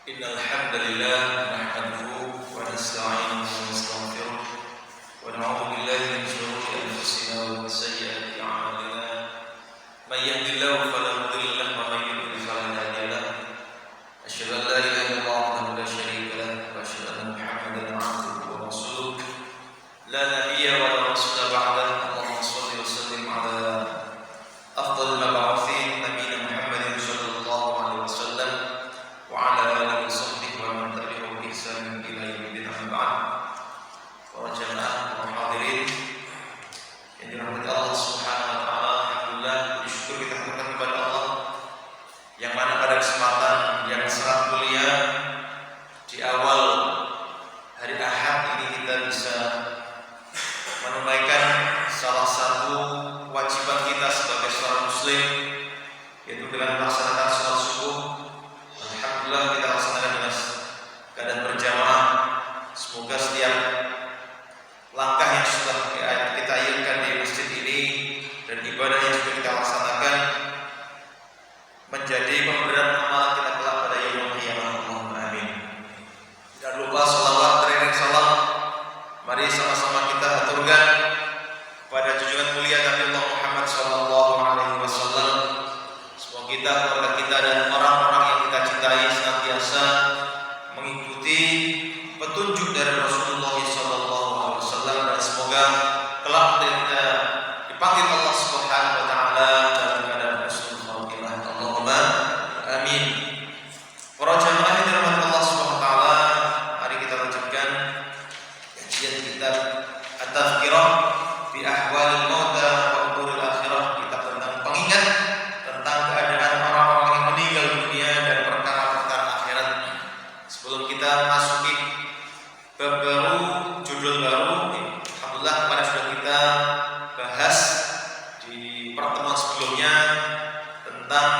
إن الحمد لله نحمده ونستعينه ونستغفره ونعوذ بالله من شرور أنفسنا ومن سيئات أعمالنا من يهد الله فلا مضل له ومن يضلل فلا هادي له أشهد أن لا إله إلا الله وحده لا شريك له وأشهد أن محمدا عبده ورسوله لا نبي ولا رسول بعده اللهم صل وسلم على أفضل المبعوثين نبينا محمد صلى الله عليه وسلم وعلى آله وصحبه ومن تبعهم بإحسان إلى يوم الدين أما بعد. Para jamaah dan hadirin yang dirahmati Allah Subhanahu wa taala, alhamdulillah bersyukur kita haturkan kepada Allah yang mana pada kesempatan yang sangat mulia di awal hari Ahad ini kita bisa menunaikan salah satu kewajiban kita sebagai seorang muslim, yaitu dengan melaksanakan salat subuh. Alhamdulillah kita laksanakan dengan keadaan berjamaah. Semoga setiap langkah yang sudah kita iyakan di masjid ini dan ibadah yang sudah kita laksanakan menjadi pemberian amalan kita kelak pada yaumul qiyamah. Allahumma amin. Jangan lupa salawat teriring salam mari sama-sama kita aturkan pada junjungan mulia Nabi Allah Muhammad sallallahu alaihi wasallam. Semoga kita, keluarga kita dan orang-orang yang kita cintai senantiasa mengikuti petunjuk dari Rasulullah sallallahu alaihi wasallam, dan semoga kelak kita dipanggil Allah Subhanahu wa taala dalam keadaan husnul khatimah. Allahumma amin. Para jamaah yang dirahmati Allah Subhanahu wa taala, mari kita lanjutkan kajian kitab At-Tazkirah bi Ahwalil Mauta wa Umuril Akhirah, kitab tentang pengingat tentang keadaan orang-orang yang meninggal dunia dan perkara-perkara akhirat. Sebelum kita masuki bab baru, judul baru, alhamdulillah kemarin sudah kita bahas di pertemuan sebelumnya tentang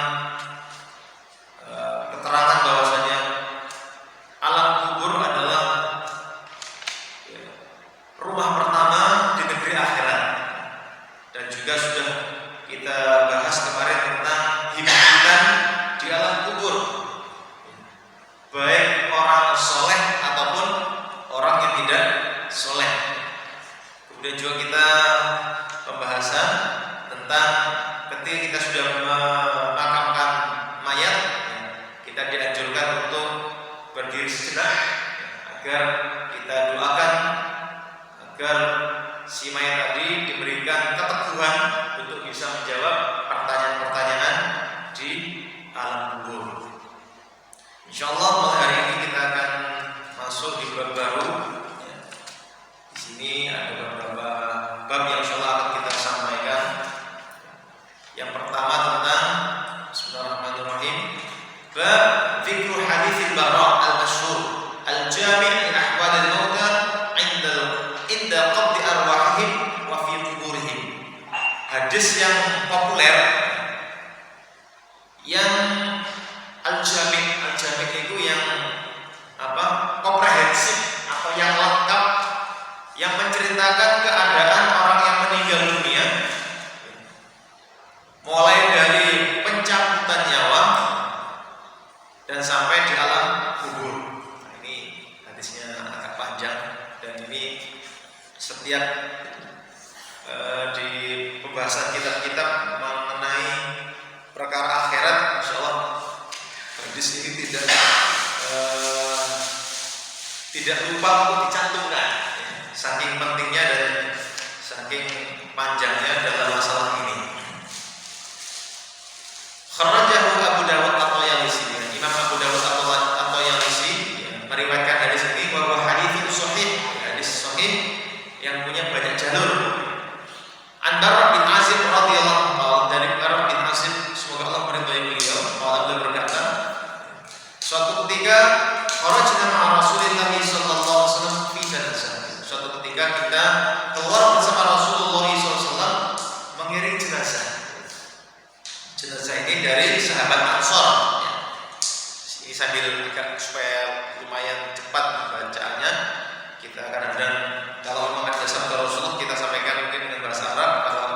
keterangan bahwasanya alam kubur adalah rumah pertama di negeri akhirat, dan juga sudah kita bahas kemarin tentang himpitan di alam kubur, baik orang soleh ataupun orang yang tidak soleh. Kemudian juga kita pembahasan tentang ketika kita sudah memakamkan mayat, kita dianjurkan untuk berdiri sejenak agar kita doakan agar si mayat tadi diberikan keteguhan untuk bisa menjawab pertanyaan-pertanyaan di alam kubur. Insyaallah mulai hari ini kita akan masuk di bab baru. Di sini ada beberapa bab yang insyaallah akan kita sampaikan. Yang pertama tentang Bismillahirrahmanirrahim, bab dzikru haditsil Bara al-masyhur al-jami' li ahwalil mauta inda qabdi arwahihim wa fi quburihim. Hadis yang populer yang al-jami' itu yang komprehensif atau yang lengkap, yang menceritakan keadaan orang yang meninggal dunia mulai dari pencabutan nyawa dan sampai di alam kubur. Nah, ini hadisnya agak panjang, dan ini setiap di pembahasan kitab-kitab mengenai perkara akhirat, insyaallah hadis ini tidak lupa untuk dicantumkan, saking pentingnya dan saking panjangnya dalam masalah ini. Kharajahu Abu Dawud At-Tayalisi, Imam Abu Dawud At-Tayalisi meriwayatkan hadis ini bahwa hadis sahih, hadis sahih yang punya banyak jalur. Bara bin Azib radhiyallahu anhu, dari Bara bin Azib, semoga Allah meridhai beliau, beliau berkata, suatu ketika kharajna ma'a Rasulillah sallallahu alaihi wasallam fi janazah. Suatu ketika kita keluar bersama Rasulullah sallallahu alaihi wasallam mengiring jenazah. Jenazah ini dari sahabat Ansor. Ini sambil agak supaya lumayan cepat bacaannya, kita kadang-kadang kalau memang ada sabda Rasulullah kita sampaikan mungkin dengan bahasa Arab, kalau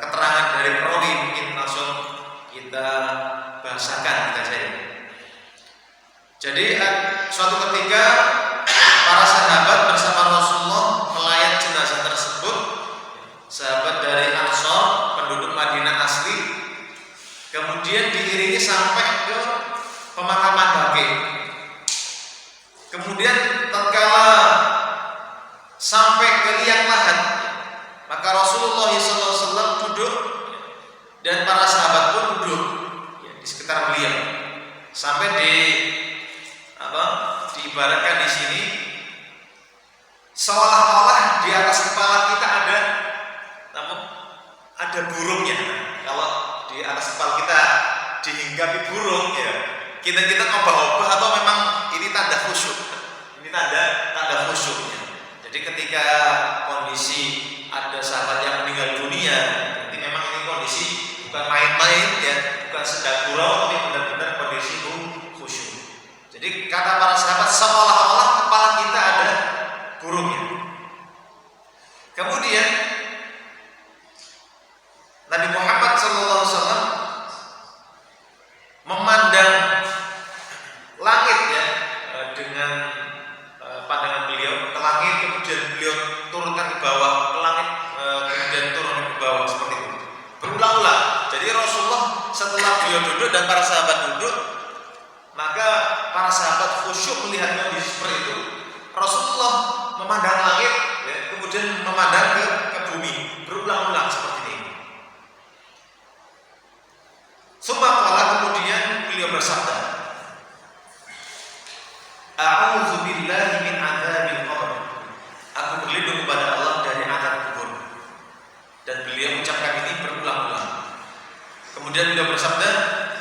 keterangan dari perawi mungkin langsung kita bahasakan kita saja. Jadi suatu ketika para sahabat bersama Rasulullah melayat jenazah tersebut, sahabat dari Ansor, penduduk Madinah asli, kemudian diiringi sampai ke pemakaman Baqi. Kemudian tatkala sampai ke liang lahat, maka Rasulullah SAW duduk dan para sahabat pun duduk di sekitar beliau. Sampai diibaratkan di sini seolah-olah di atas kepala kita ada burungnya. Kalau di atas kepala kita dihinggapi burung, ya kita obah-obah, atau memang ini tanda khusyuk. Ini tanda khusyuknya. Jadi ketika kondisi ada sahabat yang meninggal dunia, berarti memang ini kondisi bukan main-main, ya, bukan sedang gurau, tapi benar-benar kondisi khusyuk. Jadi kata para sahabat, seolah-olah kepala kita ada burungnya. Kemudian Nabi Muhammad SAW memandang langit, ya, dengan pandangan beliau ke langit, kemudian beliau turunkan ke bawah, ke langit, kemudian turun ke bawah, seperti itu berulang-ulang. Jadi Rasulullah setelah beliau duduk dan para sahabat duduk, maka para sahabat khusyuk melihat kondisi seperti itu. Rasulullah memandang langit, ya, kemudian memandang ke bumi, berulang-ulang seperti ini. Sumpah, kemudian beliau bersabda, A'udzu billahi min adzabil qabr. Aku berlindung kepada Allah dari azab kubur. Dan beliau mengucapkan ini berulang-ulang. Kemudian beliau bersabda,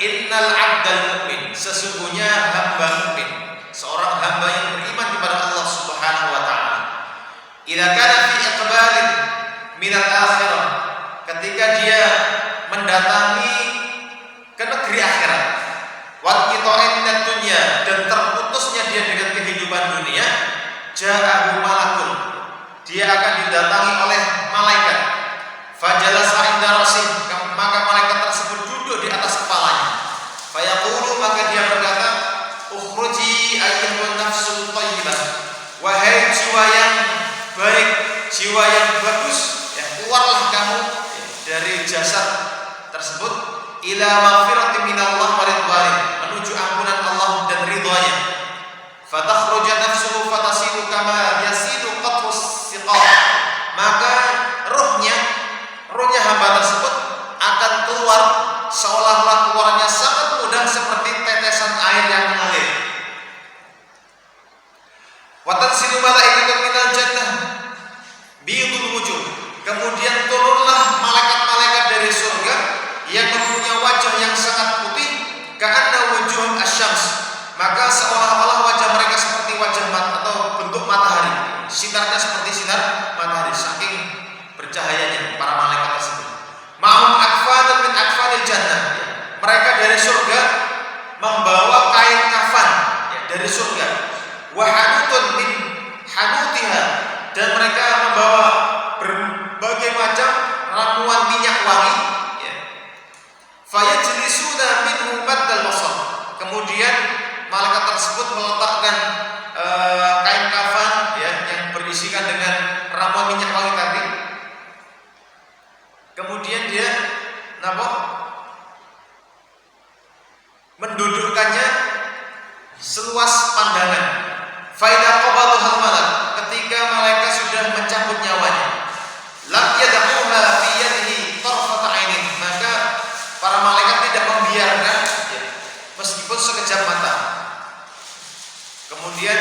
Innal 'abdal mu'min, sesungguhnya hamba mukmin, seorang hamba yang beriman kepada Allah Subhanahu wa taala. Idza kana fi iqbalin minal akhirah, ketika dia mendatangi ke negeri akhirat, wa qita'in minad dunya, dan terputusnya dia dengan kehidupan dunia, ja'ahu malakun, dia akan didatangi oleh malaikat. Fajalasa inda rasih, maka malaikat tersebut duduk di atas kepalanya. Fayaqulu, maka dia berkata, ukhruji ayyuhan nafsul thayyibah, wahai jiwa yang baik, jiwa yang bagus, ya, keluarlah kamu dari jasad tersebut, ila maghfirati minallah wa ridwanin, menuju ampunan Allah dan ridhonya. Fatakhruja nafsuhu fatasilu kama yasilu qatrus siqah, maka ruhnya hamba tersebut akan keluar seolah-olah keluarnya sangat mudah seperti tetesan air yang mengalir. Wa tansilu malaikatun minal jannah biyudul wujuh, kemudian turunlah malaikat-malaikat dari surga yang mempunyai wajah yang sangat putih, ka'anna wujuhum asyams, maka seolah-olah wajah mereka seperti wajah atau bentuk matahari, sinarnya seperti sinar matahari, saking bercahayanya para malaikat tersebut. Ma'hum akfanun min akfanil jannah, mereka dari surga membawa kain kafan, ya, dari surga. Wa hanutun min hanutiha, dan mereka membawa berbagai macam ramuan minyak wangi, ya. Fayajlisuna minhu maddal basar, kemudian malaikat tersebut meletakkan kain kafan, ya, yang berisikan dengan ramuan minyak wangi tadi. Kemudian dia mendudukkannya seluas pandangan. Faida qabadahal malak, ketika malaikat sudah mencabut nyawanya, lam yad'uha fi yadihi tarfata 'ainin, maka para malaikat tidak membiarkan, ya, meskipun sekejap mata. Kemudian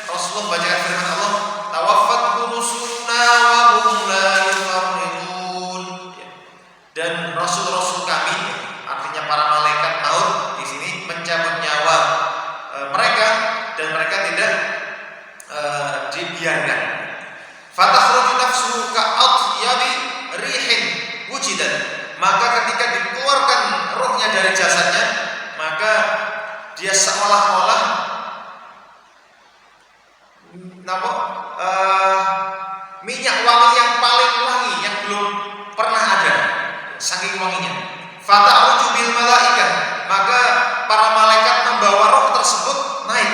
Rasulullah bacakan firman Allah, tawaffat rusuluna wa hum la yufarridun, dan rasul-rasul kami, artinya para malaikat maut di sini, mencabut nyawa mereka, dan mereka tidak dibiarkan. Fatakhruju nafsuhu ka'atyabi rihin wujidan, maka ketika dikeluarkan ruhnya dari jasadnya, maka dia seolah-olah minyak wangi yang paling wangi yang belum pernah ada, saking wanginya. Fata'ruju bil malaikah, maka para malaikat membawa roh tersebut naik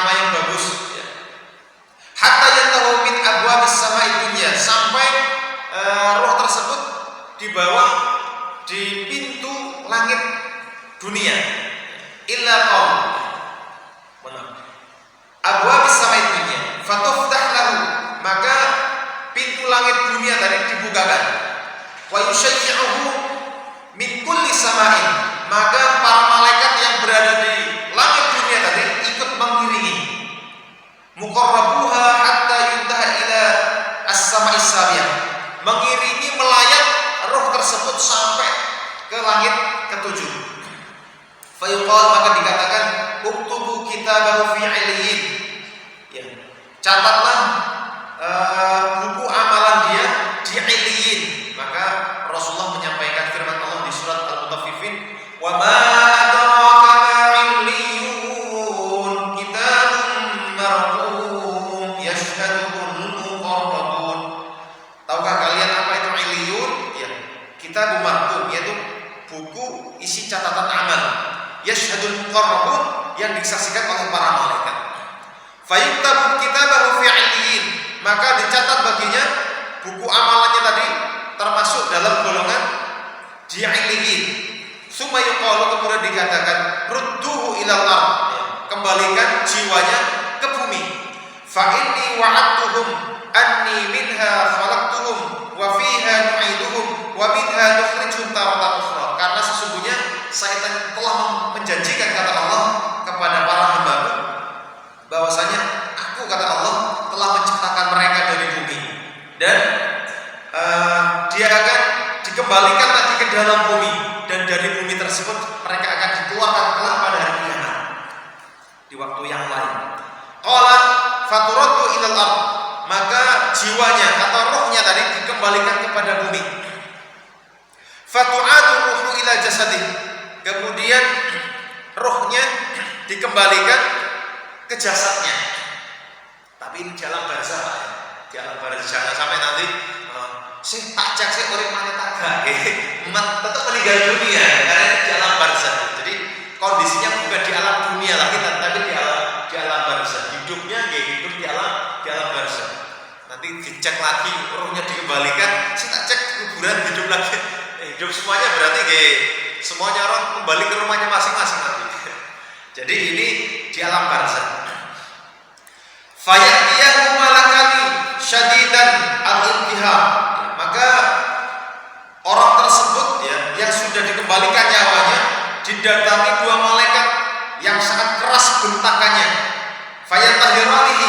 nama yang bagus ya. Hatta yantahu min abwabis samai dunya, sampai roh tersebut dibawa di pintu langit dunia. Illa qaul abwabis samai dunya fatuftah lahu, maka pintu langit dunia tadi dibukakan. Wa yushayyi'uhu min kulli sama'in, maka para malaikat yang berada di langit dunia tadi ikut mengiringi. Muqarrabuha hatta yuntaha ila as-sama'is sabiyah, mengiringi melayang roh tersebut sampai ke langit ketujuh. Fayuqal, maka dikatakan uktubu kitabahu fi 'iliyyin, ya, catatlah buku amalan dia di 'iliyyin. Maka Rasulullah menyampaikan firman Allah di surat Al-Mutaffifin, wa ma adraka ma 'illiyyun kitabun marqum yashhaduhul muqarrabun. Tahukah kalian apa itu 'illiyyun? Ya, kitabun marqum, yaitu buku isi catatan amal. Yashhadul muqarrabun, yang disaksikan oleh para malaikat. Fayuktabu kitabahu fi 'iliyyin, maka dicatat baginya buku amalannya tadi termasuk dalam golongan di 'iliyyin. Summa yuqalu, kemudian dikatakan rudduhu ilal ardh, kembalikan jiwanya ke bumi. Fa inni wa'adtuhum anni minha khalaqtuhum wa fiha nu'iduhum wa minha nukhrijuhum taratan ukhra. Karena sesungguhnya saya telah menjanjikan, kata Allah, kepada para hamba-Ku bahwasanya Aku, kata Allah, telah menciptakan mereka dari bumi, dan dia akan dikembalikan lagi ke dalam bumi, dan dari bumi tersebut mereka akan dikeluarkan kelak pada hari kiamat di waktu yang lain. Qala faturaddu ilal ardh, maka jiwanya atau rohnya tadi dikembalikan kepada bumi. Fatu'adu ruhu ila jasadih, kemudian rohnya dikembalikan ke jasadnya. Tapi ini jalan barzah, Pak, ya. Jalan barzah, jangan sampai nanti sing tak cek sik urip maneh tak gak tetap meninggal dunia, karena ini jalan barzah. Jadi kondisinya bukan di alam dunia lagi, tapi di alam barzah. Hidupnya hidup di alam barzah. Nanti dicek lagi, rohnya dikembalikan, sing tak cek kuburan hidup lagi. Hidup semuanya berarti semuanya orang kembali ke rumahnya masing-masing nanti. Jadi ini di alam barzah. Fayatiyahu malakani syadidan al-intihar, maka orang tersebut ya, yang sudah dikembalikan nyawanya didatangi dua malaikat yang sangat keras bentakannya. Fayatahiranihi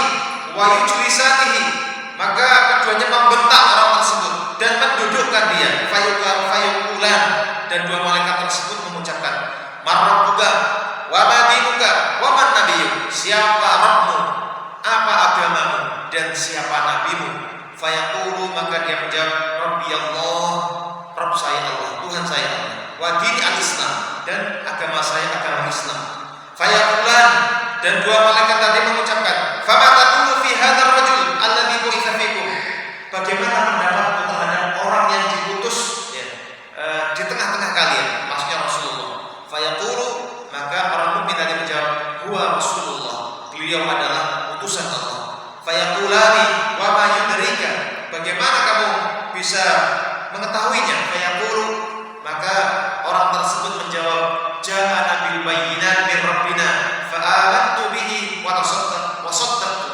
wa yujlisanihi, maka keduanya membentak orang tersebut dan mendudukkan dia. Fayukulan, dan dua malaikat tersebut mengucapkan, marrabbuka wa madinuka wa man nabiyyuk, siapa Rabbmu, apa agamamu, dan siapa nabimu. Fayaqulu, maka dia menjawab, Rabbi Allah, Rabb saya Allah, Tuhan saya Allah, wa dini al-Islam, dan agama saya agama Islam. Fayaqulan, dan dua malaikat tadi mengucapkan, fama taqulu fi hadzal rajul alladzi bu'itsa fikum, bagaimana pendapatmu terhadap orang yang diutus ya, di tengah-tengah kalian, maksudnya Rasulullah. Fayaqulu, maka orang mukmin tadi menjawab, huwa Rasulullah, beliau adalah utusan Allah. Fayaqulani wa ma yudrika, bagaimana kamu bisa mengetahuinya? Fayaqulu, maka orang tersebut menjawab, ja'ana bil bayyinat min rabbina fa amantu bihi wa saddaqtu.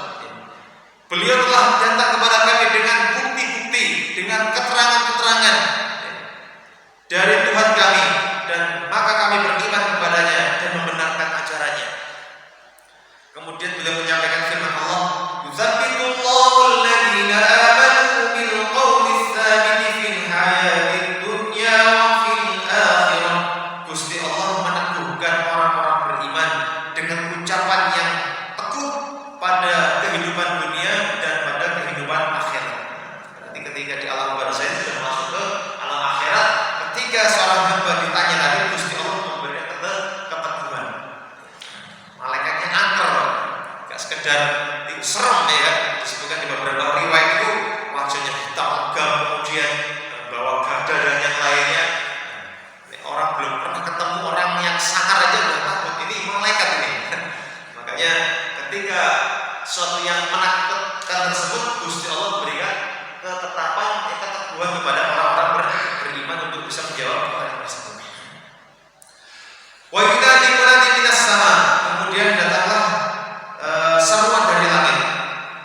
Beliau telah datang kepada kami dengan bukti-bukti, dengan keterangan-keterangan dari Tuhan kami, dan maka kami beriman kepadanya dan membenarkan ajarannya. Kemudian beliau menyampaikan firman Allah, yuzabbitullahu alladhina amanu bil qawli tsabiti fil hayatid dunya wa fil akhirah. Gusti Allah meneguhkan orang-orang beriman dengan ucapan yang teguh pada kehidupan dunia dan pada kehidupan akhirat. Berarti ketika di alam barzah sudah masuk ke alam akhirat, ketika seorang hamba ditanya tadi, Gusti Allah memberikan keteguhan. Malaikatnya angker, gak sekedar serem ya, disebutkan di beberapa riwayat itu wajahnya hitam legam, kemudian bawa gada dan yang lainnya. Orang belum pernah ketemu orang yang sangar aja udah takut, ini malaikat ini. Makanya ketika sesuatu yang menakutkan tersebut, Gusti Allah berikan ketetapan, keteguhan kepada orang-orang beriman untuk bisa menjawab pertanyaan tersebut. Wa yunadi munadi minas sama, kemudian datanglah seruan dari langit.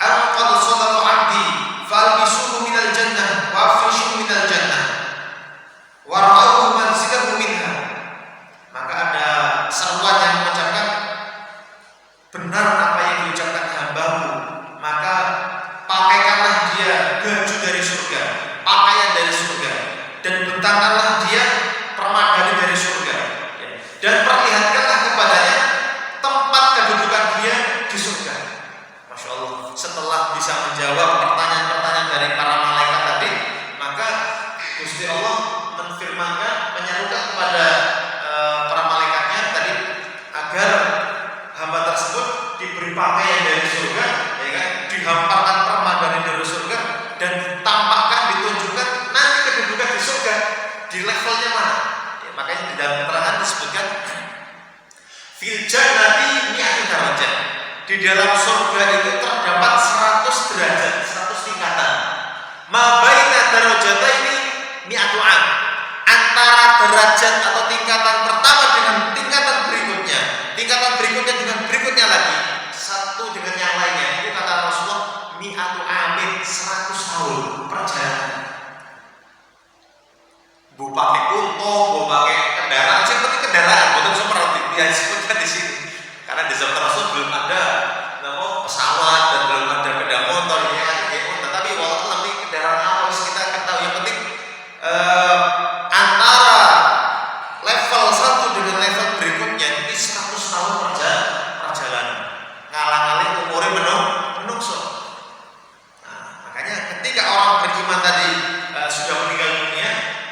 An qad sadaqa 'abdi falbisuhu minal jannah wa afrishuhu minal jannah wa ra'awhu manzilahu minha. Maka ada seruan yang mengucapkan, benar apa yang diucapkan hambamu, maka pakaikanlah dia baju dari surga, pakaian dari surga, dan bentangkanlah dia permadani dari surga, dan perlihatkanlah kepadanya tempat kedudukan dia di surga. Masya Allah, setelah bisa menjawab pertanyaan-pertanyaan dari para malaikat tadi, maka Gusti Allah menfirmankan, menyerukan kepada para malaikatnya tadi agar hamba tersebut diberi pakaian dari surga, ya kan, dihamparkan permadani dari surga, dan ditampakkan, ditunjukkan nanti kedudukan di surga di levelnya mana. Ya, makanya di dalam keterangan disebutkan fil jannati mi'atu darajat. Di dalam surga itu terdapat 100 derajat, 100 tingkatan. Ma baina darajataini mi'atu am. Antara derajat atau tingkatan pertama dengan tingkatan berikutnya dengan berikutnya lagi, satu dengan yang lainnya, itu kata Rasulullah mi'atu amin, 100 tahun perjalanan. Bu pakai unta, bu pakai kendaraan, seperti kendaraan, betul seperti yang disebutkan di sini. Karena di zaman Rasul belum ada pesawat dan belum ada sepeda motor, tapi walaupun nanti kendaraan apa kita ketahui, yang penting antara level satu dengan level berikutnya ini 100 tahun perjalanan. Ngalang-aling umurnya menungso. Nah, makanya ketika orang beriman tadi sudah meninggal dunia,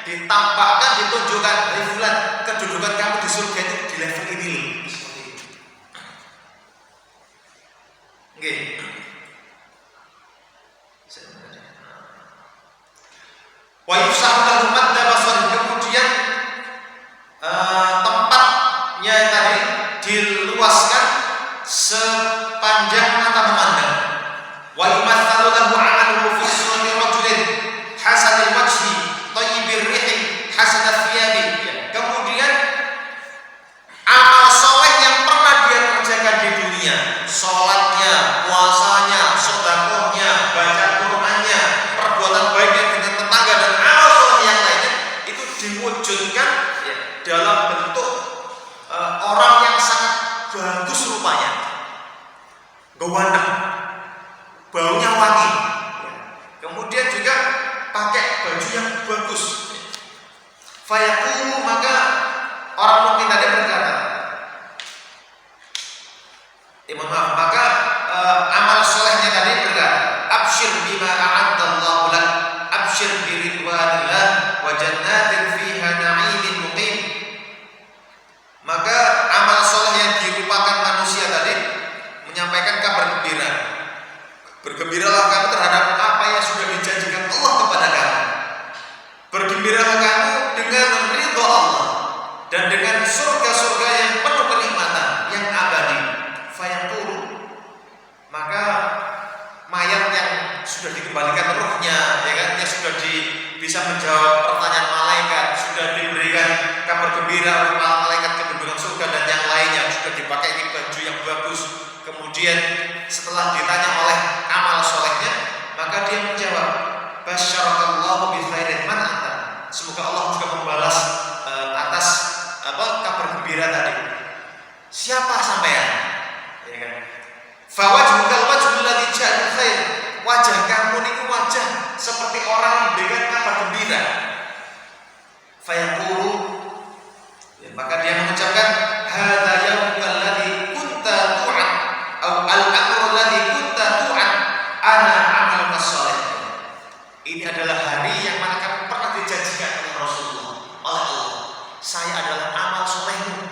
ditampakkan, ditunjukkan, fulan, kedudukan kamu di surga itu di level ini loh. Seperti itu. Oke. Wa yusahu lahu madda basar, kemudian tempatnya tadi diluaskan sepanjang mata memandang. Wa yumatsalu lahu 'amaluhu fi surati rajulin hasanil wajhi thayyibir rihi hasanat thiyabi. Kemudian amal soleh yang pernah dia kerjakan di dunia, sholatnya, puasanya, sedekahnya, baca Qur'annya, perbuatan baiknya dengan tetangga, dan amal soleh yang lainnya itu diwujudkan dalam bentuk orang yang sangat bagus rupanya, gawandang, baunya wangi, kemudian juga pakai baju yang bagus. Fayaqulu, maka orang mukmin tadi berkata, maka amal solehnya tadi berkata, absyir bima a'addallahu lak, absyir bi ridwanillah wa jannatin fiha na'imin muqim. Maka amal soleh yang dirupakan manusia tadi menyampaikan kabar gembira. Bergembiralah kamu terhadap apa yang sudah dijanjikan Allah kepada kamu. Bergembiralah kamu dengan ridha Allah dan dengan surga-surga yang penuh kenikmatan yang abadi. Fayaqulu, maka mayat yang sudah dikembalikan ruhnya, ya kan, yang sudah bisa menjawab pertanyaan malaikat, sudah diberikan kabar gembira oleh malaikat kedudukan surga dan yang lainnya, sudah dipakai ini baju yang bagus. Kemudian setelah ditanya oleh amal solehnya, maka dia menjawab, basyarakallahu bi khairin man anta. Semoga Allah juga membalas atas kabar gembira tadi. Siapa sampean? Ya kan? Fawajhukal wajhul ladzi ja'a khair. Wajah kamu itu wajah seperti orang yang memberikan kabar gembira. Fayaqulu, maka dia mengucapkan, hadza yaumul ladzi kunta tu'ad atau al-amru ladzi kunta tu'ad ana amaluka shalih. Ini adalah hari yang mana kamu pernah dijanjikan oleh Rasulullah, oleh Allah. Saya adalah amal solehmu.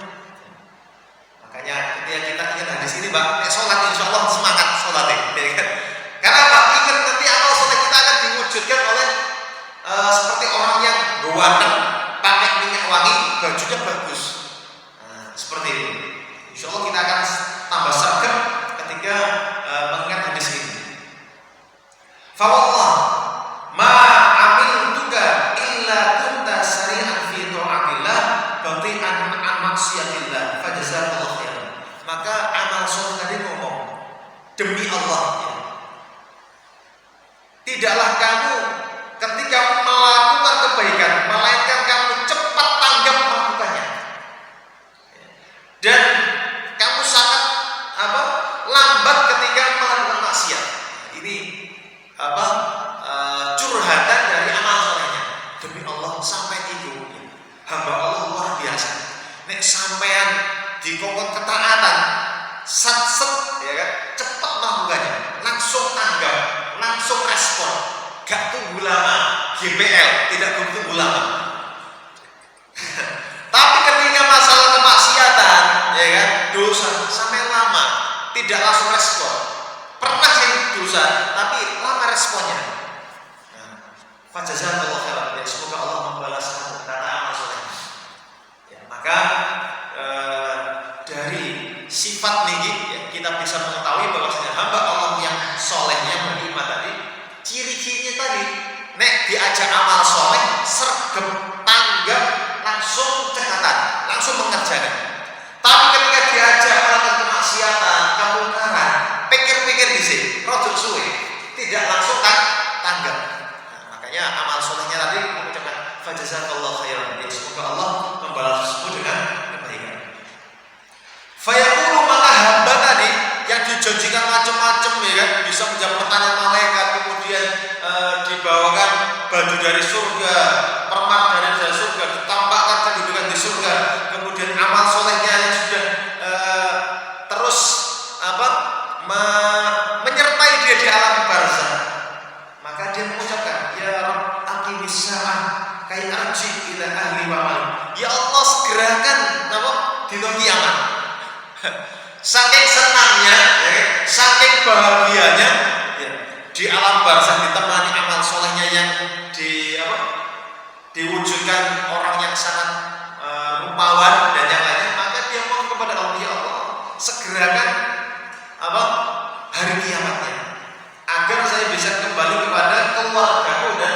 Makanya ketika kita ingat hadis ini, Mbak, sholat insya Allah semangat sholatnya, ya kan? Karena apa? Ingat nanti amal soleh kita akan diwujudkan oleh seperti orang yang gawandang, pakai minyak wangi, bajunya bagus. Nah, Fa wallah ma amiltuka illa kunta sari'an fi ta'atillah bati'an an maksiatillah fajazakallahu khairan. Maka amal soleh tadi ngomong, demi Allah ya, tidaklah kamu ketika melakukan kebaikan melainkan kamu cepat tanggap melakukannya, dan kamu sangat lambat ketika melakukan maksiat. Ini curhatan dari amal solehnya. Demi Allah sampai itu hamba Allah luar biasa. Nek sampean dikongkon ketaatan sat ya kan, cepat melakukannya, langsung tanggap, langsung respon, gak tunggu lama. GPL tidak tunggu lama. Tapi ketika masalah kemaksiatan ya kan, dosa sampai lama tidak langsung respon. Pernah saya dosa tapi lama responnya. Fajazakallahu khairan. Ya, semoga Allah membalas kamu karena amal soleh. Ya, maka dari sifat niki ya, kita bisa mengetahui bahwasanya hamba Allah yang solehnya beriman tadi, ciri-cirinya tadi, nek diajak amal soleh, sergap, tanggap, langsung cekatan, langsung mengerjakan. Tapi ketika diajak melakukan kemaksiatan, kemungkaran, pikir-pikir di sini, rojok suwe, tidak langsung tanggap. Makanya amal solehnya tadi mengucapkan fajazakallahu khairan. Ya, semoga Allah membalasmu dengan kebaikan. Fayaqulu, maka hamba tadi yang dijanjikan macam-macam ya kan, bisa menjawab pertanyaan malaikat, kemudian dibawakan baju dari surga, permak dari surga, ditambahkan kedudukan di surga, kemudian amal solehnya yang sudah terus menyertai dia di alam barzah. Maka dia mengucapkan, ya Rabb aqimis sa'ah kai arji ila ahli wa mal. Ya Allah, segerakan dino kiamat. Saking senangnya ya, saking bahagianya ya, di alam barzah ditemani amal solehnya yang diwujudkan orang yang sangat rupawan dan yang lainnya. Maka dia mohon kepada Allah, ya Allah, segerakan hari kiamatnya agar saya bisa kembali kepada keluargaku dan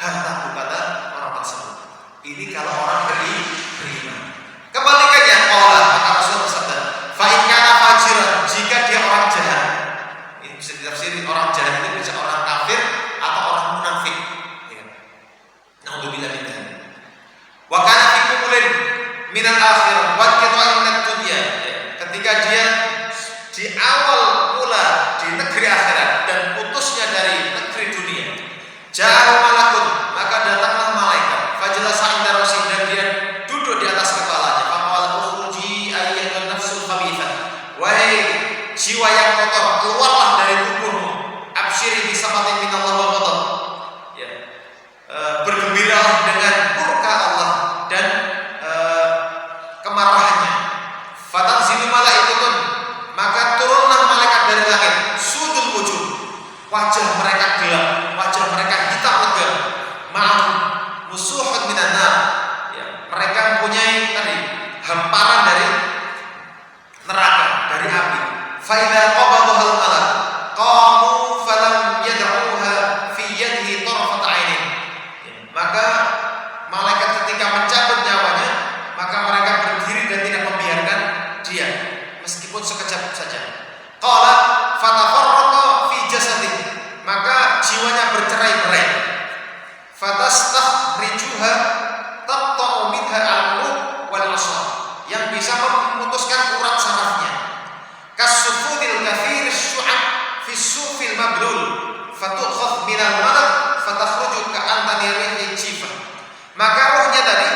hartaku, kata orang tersebut. Ini kalau orang beriman. Kebalikannya, Allah maka Rasul bersabda, fa in kana fajiran, jika dia orang jahat. Ini bisa ditafsiri orang jahat itu bisa orang kafir atau orang munafik. Naudzubillah min dzalik. Wa kana fi qubulin minal akhirah wa qita'in minad dunya. Ketika dia di awal mula di negeri akhirat dan putusnya dari negeri dunia, ja'ahu malakun, maka datanglah malaikat, fajalasa inda ra'sihi, dan dia duduk di atas kepalanya. Faqala ukhruji ayyatuhan nafsul khabithah, wahai jiwa yang kotor, keluarlah dari tubuhmu. Absyiri bi safatin minallah wa ghadab, ya, bergembiralah dengan murka Allah dan kemarahannya. Fatanzilu malaikatun, maka turunlah malaikat dari langit, sudul wujud, wajah mereka gelap, wajah mereka hitam legam, ma'am musuhun minan nar, ya, mereka mempunyai tadi hamparan dari neraka, dari api. Fa idza qabadahal malak qamu falam yad'uha fi yadihi tarfat 'ainin. Maka malaikat ketika mencabut nyawanya, maka mereka berdiri dan tidak membiarkan dia meskipun sekejap saja. Qala fatafarraqa fi jasadihi, maka jiwanya bercerai-berai. Fatastakhrijuha taqta'u minha al-qulub wal asab, yang bisa memutuskan urat sarafnya. Kasufudil kathir syu'ab fi sufil mablul fatukhaf minal malak fatakhruju ka'antani rihi jifa. Maka rohnya tadi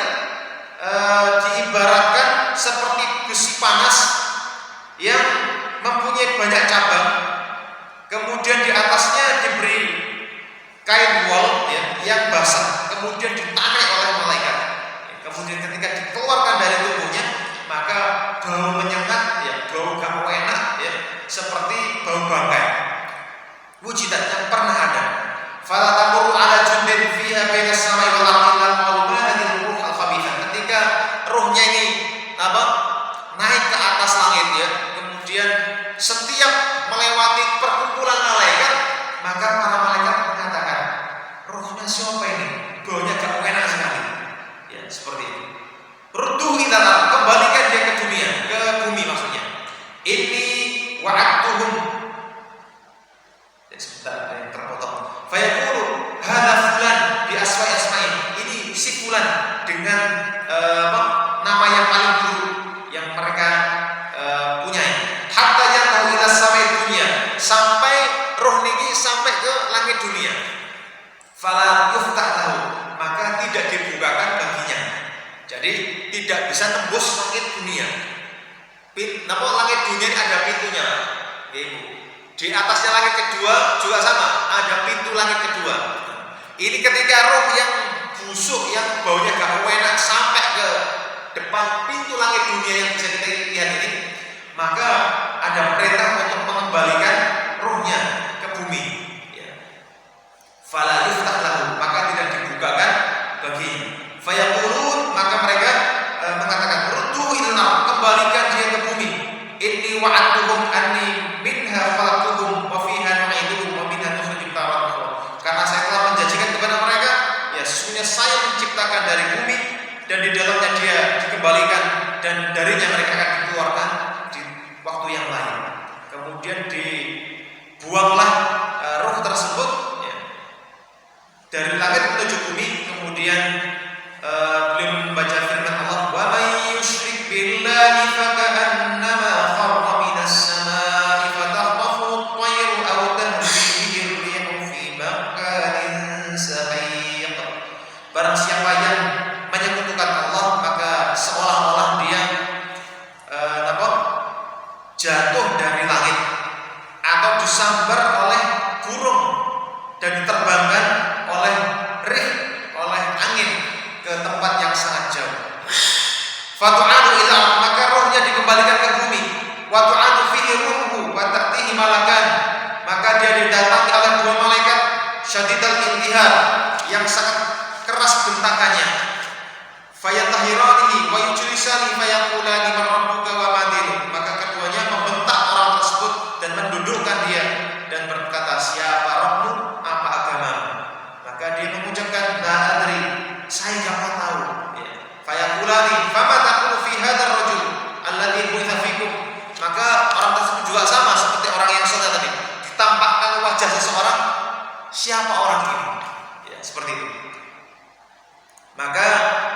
diibaratkan seperti besi panas yang mempunyai banyak cabang, kemudian di atasnya diberi kain wol ya, yang basah, kemudian ditarik oleh malaikat. Kemudian ketika dikeluarkan dari tubuhnya, maka bau menyengat ya, bau gak enak ya, seperti bau bangkai. Wujidat yang pernah ada. Fala tamuru ala jundin fiha bainas samai wal ardi lan qalu ma hadhihi ruh al khabithah. Ketika ruhnya ini naik ke atas langit ya, kemudian setiap melewati perkumpulan malaikat, maka para malaikat Sebentar, ada yang terpotong. Fayaqulu hadza fulan bi asma'i. Ini si fulan dengan nama yang paling buruk yang mereka punya. Hatta yatahu ila samai dunia, sampai roh niki sampai ke langit dunia. Fala yuftah lahu, maka tidak dibukakan baginya. Jadi tidak bisa tembus langit dunia. Namun langit dunia ini ada pintunya. Ibu. Di atasnya langit kedua juga sama, ada pintu langit kedua. Ini ketika roh yang busuk, yang baunya gak enak sampai ke depan pintu langit dunia yang bisa kita lihat ini, maka ada perintah untuk mengembalikan rohnya ke bumi. Fala yuftah lahu, maka tidak dibukakan baginya. Fayaqulun, maka mereka mengatakan, ruddu ilna, kembalikan dia ke bumi. Inni wa'adtuhum anni minha khalaqtuhum wa fiha nu'iduhum wa minha nukhrijuhum taratan ukhra. Karena saya telah menjanjikan kepada mereka, ya sesungguhnya saya menciptakan dari bumi dan di dalamnya dia dikembalikan dan darinya mereka akan dikeluarkan di waktu yang lain. Kemudian dibuanglah roh tersebut ya, dari langit menuju bumi. Kemudian beliau membaca firman Allah, wa may yusyrik billahi faka'annama kharra minas samaa'i fatakhtafu at-tayru aw tahwi bihi ar-rihu fi makanin sahiq. Barang siapa yang menyekutukan Allah, maka seolah-olah dia jatuh dari langit atau disambar oleh burung dan diterbangkan oleh rih, oleh angin ke tempat yang sangat jauh. Fatu'adu ila, maka rohnya dikembalikan ke bumi. Watu'adu fihi ruhu wa ta'tihi malakan, maka dia didatangi oleh dua malaikat syadidal intihar, yang sangat keras bentakannya. Fayatahiranihi wa yujlisani fayaqulani man rabbuka wa ma dinuka, maka keduanya membentak orang tersebut dan mendudukkan dia dan berkata, siapa Rabbmu, apa agamamu? Maka dia mengucapkan la adri, saya enggak tahu. Fayaqulani fama taqulu fi hadzal rajul alladhi bu'itha fikum, maka orang tersebut juga sama seperti orang yang saudara tadi, ditampakkan wajah seseorang, siapa orang ini? Ya, seperti itu. Maka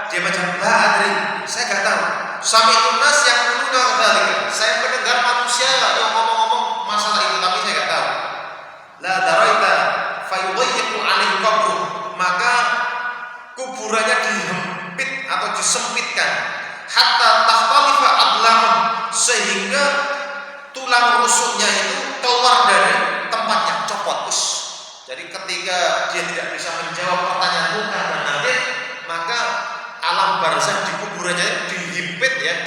dia macam la adri, saya enggak tahu. Sami'tun nas yaquluna dzalika, saya mendengar manusia yang ngomong-ngomong masalah itu, tapi saya enggak tahu. La daraita fayudayyiqu 'alaihi qabru, maka kuburannya dihempit atau disempitkan, hatta takhtalifa adlahum, sehingga tulang rusuknya itu keluar dari tempatnya, copot. Jadi ketika dia tidak bisa menjawab pertanyaan munkar dan nakir, maka alam barzakh di kuburannya dihimpit ya,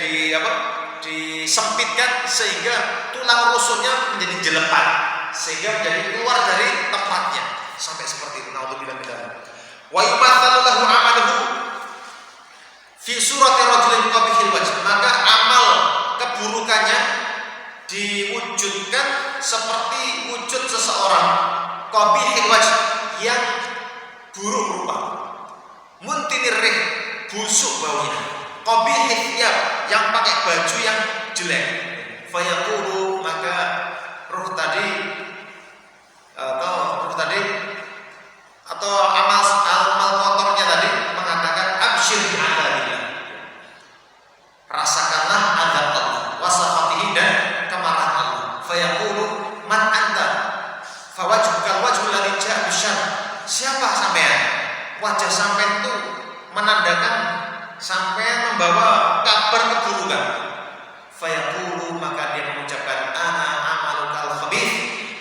disempitkan sehingga tulang rusuknya menjadi jelepan, sehingga menjadi keluar dari tempatnya, sampai seperti itu. Naudzubillah min dzalik. Wa yumathalu lahu 'amaluhu fi surati rajulin qabihil wajh, maka amal keburukannya diwujudkan seperti wujud seseorang qabihil wajh, yang buruk rupa, muntinir rih, busuk baunya, qabihil thiyab, yang pakai baju yang jelek. Fayaqulu, maka roh tadi atau amal kotornya tadi mengatakan absyir bi'adzabillah, rasakanlah azab Allah, wasafatihi, dan kemarahan Allah. Fayaqulu man anta, fawajhukal wajhul ladzi ja'a bisyarr, siapa sampean? Wajah sampean itu menandakan sampean membawa kabar keburukan. Fayaqulu, maka dia mengucapkan ana amalukal khabith,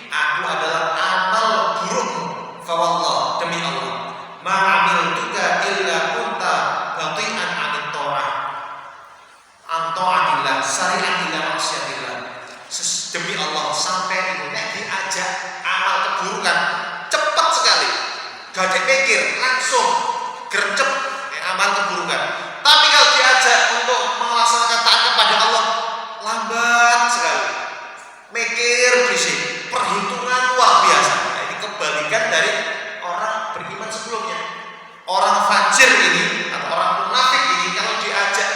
aku adalah amal burukmu. Fawallah, demi Allah, ma'amiltuka illa kunta bati'an 'anit tha'ah anta'atillah sari'an ila maksiatillah. Demi Allah, sampai itu diajak amal keburukan cepat sekali, gak ada mikir, langsung gercep amal keburukan. Tapi kalau diajak untuk melaksanakan taat kepada Allah, lambat sekali, mikir bisik, perhitungan luar biasa. Nah, ini kebalikan dari orang beriman sebelumnya. Orang fajir ini atau orang munafik ini, kalau diajak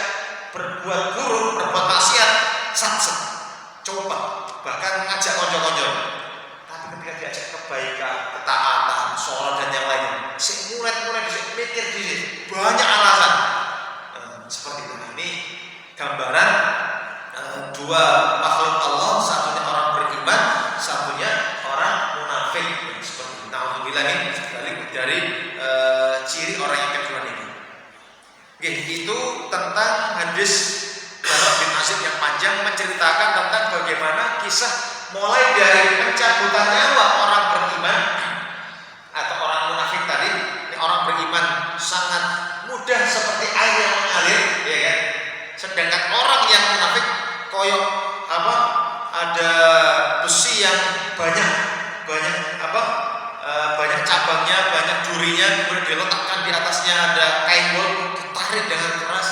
berbuat buruk, berbuat maksiat, satset, coba, bahkan ngajak konco-konco. Tapi ketika diajak kebaikan, mikir di sini, banyak alasan. Seperti itu. Ini gambaran dua makhluk Allah, satunya orang beriman, satunya orang munafik. Seperti itu. Nauzubillah dari ciri orang yang kedua ini. Oke, itu tentang hadis Bara bin Azib yang panjang menceritakan tentang bagaimana kisah mulai dari pencabutan nyawa orang beriman atau orang munafik tadi. Orang beriman sangat mudah seperti air yang mengalir, ya kan? Sedangkan orang yang munafik koyok ada besi yang banyak banyak cabangnya, banyak durinya, kemudian diletakkan di atasnya ada kain bol, ditarik dengan keras,